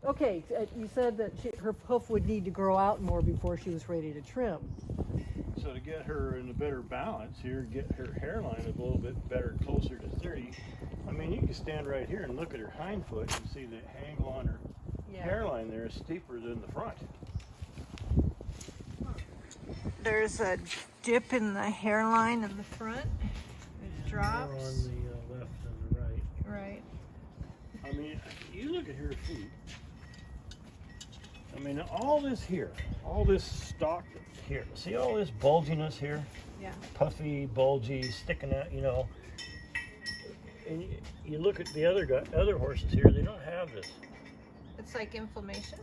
Okay, you said that her hoof would need to grow out more before she was ready to trim. So to get her in a better balance here, get her hairline a little bit better, closer to 30. I mean, you can stand right here and look at her hind foot and see the angle on her hairline there is steeper than the front. There's a dip in the hairline in the front. It drops. More on the left than the right. Right. I mean, you look at her feet. I mean, all this here, all this stalk here. See all this bulginess here? Yeah. Puffy, bulgy, sticking out, you know. And you look at the other horses here, they don't have this. It's like inflammation?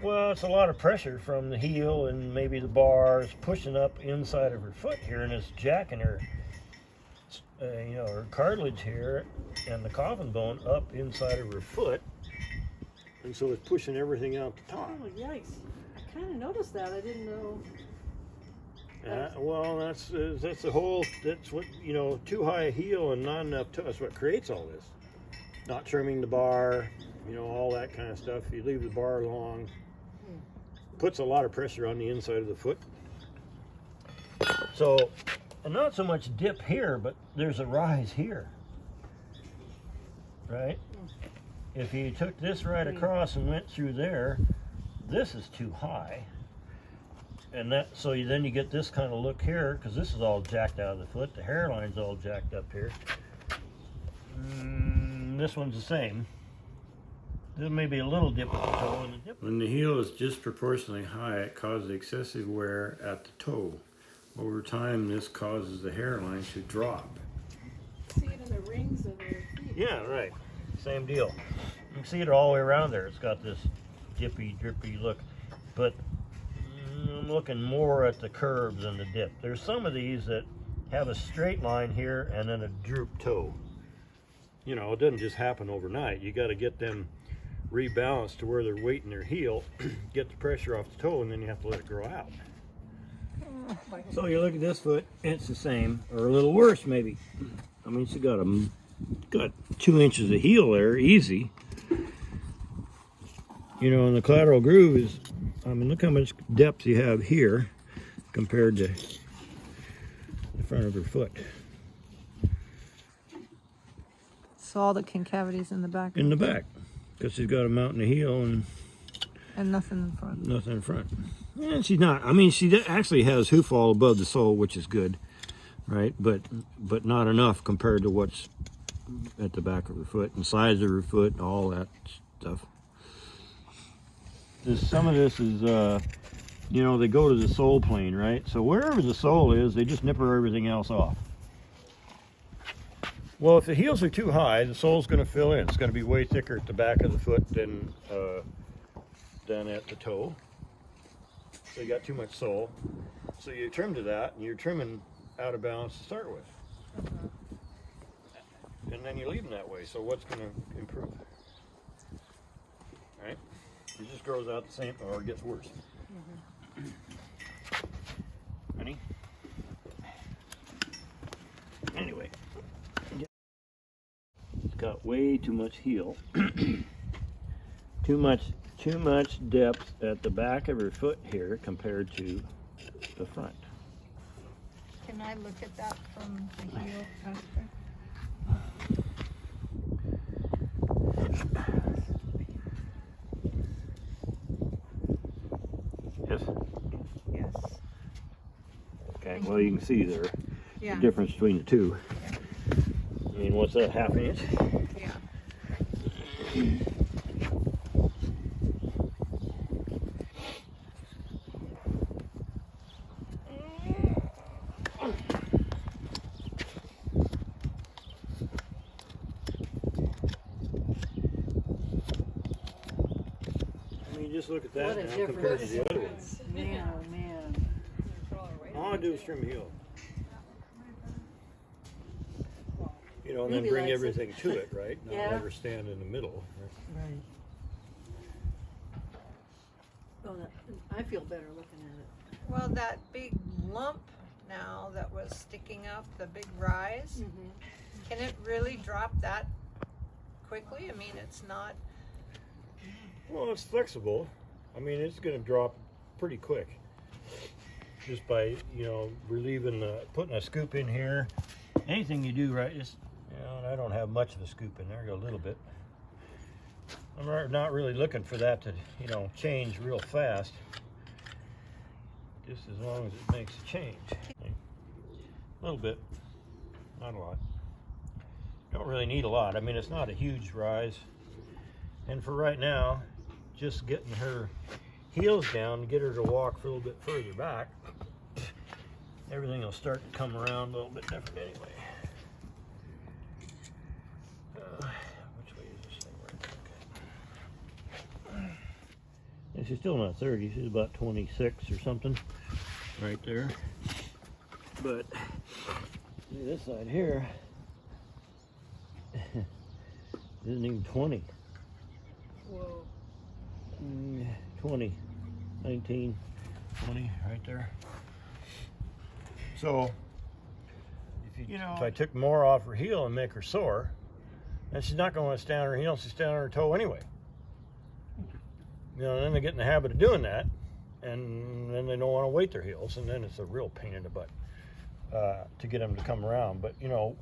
Well, it's a lot of pressure from the heel and maybe the bars pushing up inside of her foot here, and it's jacking her, you know, her cartilage here and the coffin bone up inside of her foot. And so it's pushing everything out the top. Oh, yikes. I kind of noticed that. I didn't know. Well, that's the whole, that's what, you know, too high a heel and not enough toe. That's what creates all this. Not trimming the bar, you know, all that kind of stuff. You leave the bar long. Puts a lot of pressure on the inside of the foot. So, and not so much dip here, but there's a rise here. Right? If you took this right across and went through there, this is too high. And that, so then you get this kind of look here, because this is all jacked out of the foot. The hairline's all jacked up here. This one's the same. There may be a little dip at the toe and the dip. When the heel is disproportionately high, it causes excessive wear at the toe. Over time, this causes the hairline to drop. See it in the rings of their feet. Yeah, right. Same deal. You can see it all the way around there. It's got this dippy, drippy look. But I'm looking more at the curves and the dip. There's some of these that have a straight line here and then a droop toe. You know, it doesn't just happen overnight. You got to get them rebalanced to where they're weighting their heel, get the pressure off the toe, and then you have to let it grow out. So you look at this foot, it's the same, or a little worse maybe. I mean, she's got 2 inches of heel there, easy. You know, and the collateral groove is, I mean, look how much depth you have here compared to the front of her foot. So all the concavities in the back. In the back, because she's got a mountain of heel and nothing in front. Nothing in front. And she's not, I mean, she actually has hoof all above the sole, which is good, right? But not enough compared to what's at the back of her foot and size of her foot and all that stuff. Some of this is, you know, they go to the sole plane, right? So wherever the sole is, they just nipper everything else off. Well, if the heels are too high, the sole's going to fill in. It's going to be way thicker at the back of the foot than at the toe. So you got too much sole. So you trim to that, and you're trimming out of balance to start with. And then you leave them that way. So what's going to improve? Right? It just grows out the same, or it gets worse. Honey? Anyway. It's got way too much heel. Too much depth at the back of her foot here compared to the front. Can I look at that from the heel after? Yes? Yes. Okay, well you can see there Yeah. the difference between the two. Yeah. I mean, what's that, ½ inch? Yeah. I mean, just look at that What a now compared to difference. the other one. Man, oh man. All I do is trim heel. You know, and then Maybe bring likes it. everything to it, right? Not Yeah. never stand in the middle. Right. Oh, I feel better looking at it. Well, that big lump now that was sticking up, the big rise, can it really drop that quickly? I mean, it's not. Well, it's flexible. I mean, it's going to drop pretty quick just by, you know, relieving putting a scoop in here. Anything you do right, just, you know, and I don't have much of a scoop in there, got a little bit. I'm not really looking for that to, you know, change real fast. Just as long as it makes a change. A little bit, not a lot. Don't really need a lot. I mean, it's not a huge rise. And for right now, just getting her heels down to get her to walk for a little bit further back, everything will start to come around a little bit different anyway. Which way is this thing right? Okay. And she's still not 30. She's about 26 or something right there. But this side here isn't even 20. Whoa. 20, 19, 20 right there. So if I took more off her heel and make her sore, then she's not going to stand on her heel, she's standing on her toe anyway. You know, then they get in the habit of doing that, and then they don't want to weight their heels, and then it's a real pain in the butt to get them to come around. But you know,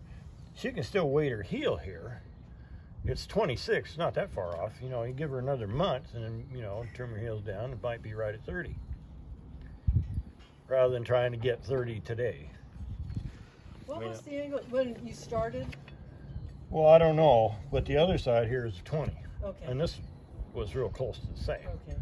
she can still weight her heel here. It's 26, not that far off. You know, you give her another month and then, you know, trim her heels down, it might be right at 30. Rather than trying to get 30 today. What was the angle when you started? Well, I don't know, but the other side here is 20. Okay. And this was real close to the same. Okay.